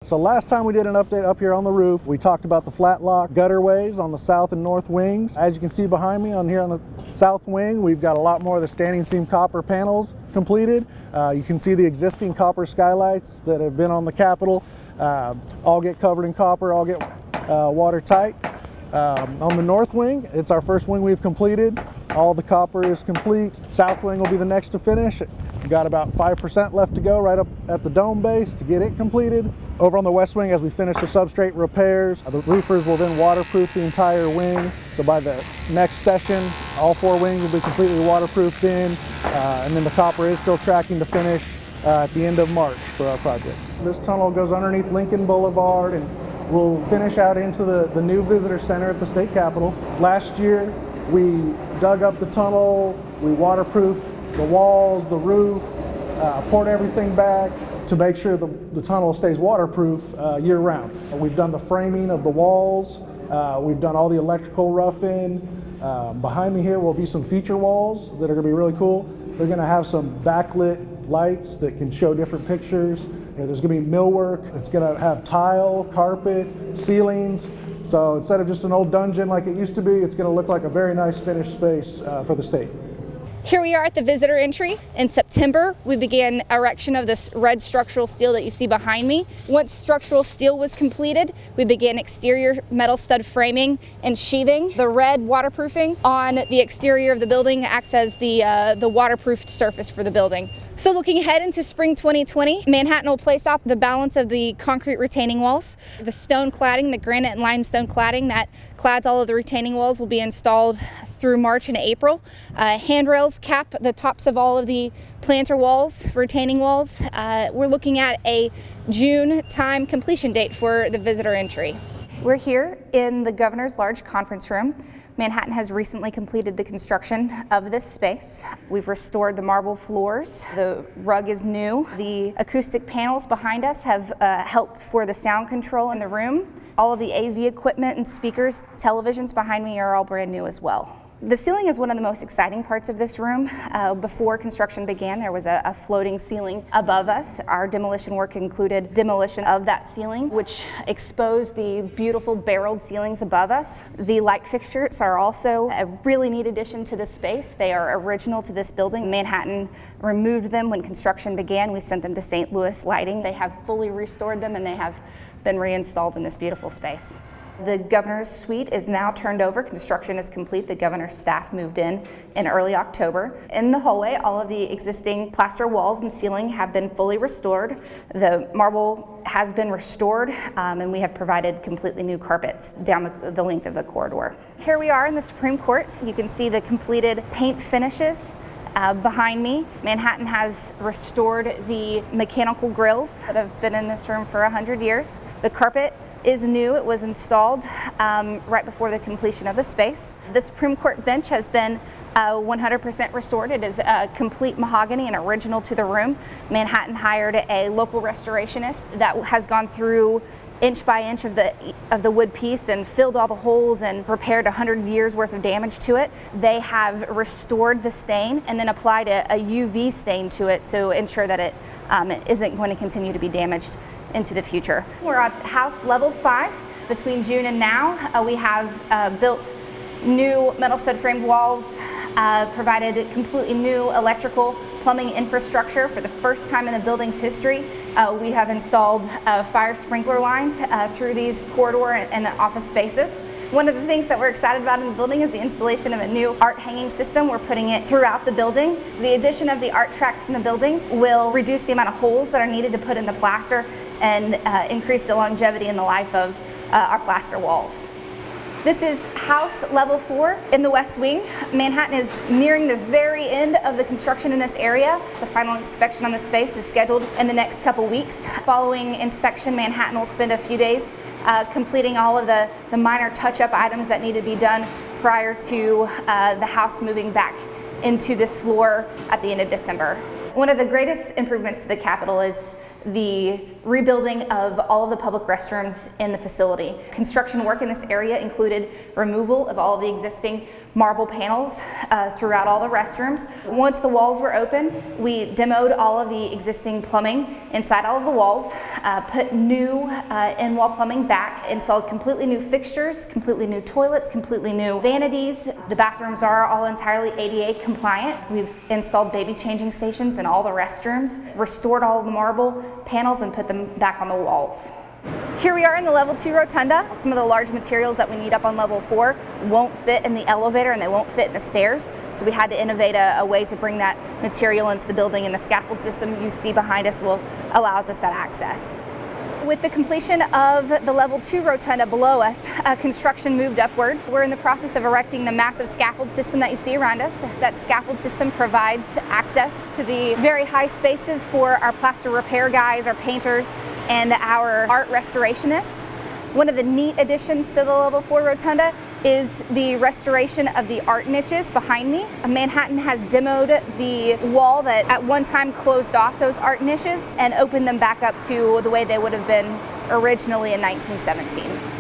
So last time we did an update up here on the roof, we talked about the flat lock gutterways on the south and north wings. As you can see behind me on here on the south wing, we've got a lot more of the standing seam copper panels completed. You can see the existing copper skylights that have been on the Capitol. All get covered in copper, all get watertight. On the north wing, it's our first wing we've completed. All the copper is complete. South wing will be the next to finish. We've got about 5% left to go right up at the dome base to get it completed. Over on the west wing, as we finish the substrate repairs, the roofers will then waterproof the entire wing. So by the next session, all 4 wings will be completely waterproofed in, and then the copper is still tracking to finish at the end of March for our project. This tunnel goes underneath Lincoln Boulevard and we'll finish out into the new visitor center at the state capitol. Last year, we dug up the tunnel, we waterproofed the walls, the roof, poured everything back to make sure the tunnel stays waterproof year round. We've done the framing of the walls, we've done all the electrical roughing. Behind me here will be some feature walls that are gonna be really cool. They're gonna have some backlit lights that can show different pictures. There's gonna be millwork, it's gonna have tile, carpet, ceilings. So instead of just an old dungeon like it used to be, it's gonna look like a very nice finished space for the state. Here we are at the visitor entry. In September, we began erection of this red structural steel that you see behind me. Once structural steel was completed, we began exterior metal stud framing and sheathing. The red waterproofing on the exterior of the building acts as the waterproofed surface for the building. So looking ahead into spring 2020, Manhattan will place out the balance of the concrete retaining walls. The stone cladding, the granite and limestone cladding that clads all of the retaining walls will be installed through March and April. Handrails cap the tops of all of the planter walls, retaining walls. We're looking at a June time completion date for the visitor entry. We're here in the governor's large conference room. Manhattan has recently completed the construction of this space. We've restored the marble floors. The rug is new. The acoustic panels behind us have helped for the sound control in the room. All of the AV equipment and speakers, televisions behind me are all brand new as well. The ceiling is one of the most exciting parts of this room. Before construction began, there was a floating ceiling above us. Our demolition work included demolition of that ceiling, which exposed the beautiful barreled ceilings above us. The light fixtures are also a really neat addition to this space. They are original to this building. Manhattan removed them when construction began. We sent them to St. Louis Lighting. They have fully restored them and they have been reinstalled in this beautiful space. The governor's suite is now turned over. Construction is complete. The governor's staff moved in early October. In the hallway, all of the existing plaster walls and ceiling have been fully restored. The marble has been restored, and we have provided completely new carpets down the length of the corridor. Here we are in the Supreme Court. You can see the completed paint finishes. Behind me, Manhattan has restored the mechanical grills that have been in this room for 100 years. The carpet is new. It was installed right before the completion of the space. The Supreme Court bench has been 100% restored. It is complete mahogany and original to the room. Manhattan hired a local restorationist that has gone through inch by inch of the wood piece and filled all the holes and repaired 100 years worth of damage to it. They have restored the stain and then applied a UV stain to it to ensure that it isn't going to continue to be damaged into the future. We're at house level 5. Between June and now, we have built new metal stud framed walls, provided completely new electrical plumbing infrastructure. For the first time in the building's history, we have installed fire sprinkler lines through these corridor and office spaces. One of the things that we're excited about in the building is the installation of a new art hanging system. We're putting it throughout the building. The addition of the art tracks in the building will reduce the amount of holes that are needed to put in the plaster and increase the longevity and the life of our plaster walls. This is house level 4 in the West Wing. Manhattan is nearing the very end of the construction in this area. The final inspection on the space is scheduled in the next couple weeks. Following inspection, Manhattan will spend a few days completing all of the minor touch-up items that need to be done prior to the house moving back into this floor at the end of December. One of the greatest improvements to the Capitol is the rebuilding of all of the public restrooms in the facility. Construction work in this area included removal of all of the existing marble panels throughout all the restrooms. Once the walls were open, we demoed all of the existing plumbing inside all of the walls, put new in-wall plumbing back, installed completely new fixtures, completely new toilets, completely new vanities. The bathrooms are all entirely ADA compliant. We've installed baby changing stations in all the restrooms, restored all of the marble panels and put them back on the walls. Here we are in the level 2 rotunda. Some of the large materials that we need up on level 4 won't fit in the elevator and they won't fit in the stairs. So we had to innovate a way to bring that material into the building, and the scaffold system you see behind us allows us that access. With the completion of the level 2 rotunda below us, construction moved upward. We're in the process of erecting the massive scaffold system that you see around us. That scaffold system provides access to the very high spaces for our plaster repair guys, our painters, and our art restorationists. One of the neat additions to the level 4 rotunda is the restoration of the art niches behind me. Manhattan has demoed the wall that at one time closed off those art niches and opened them back up to the way they would have been originally in 1917.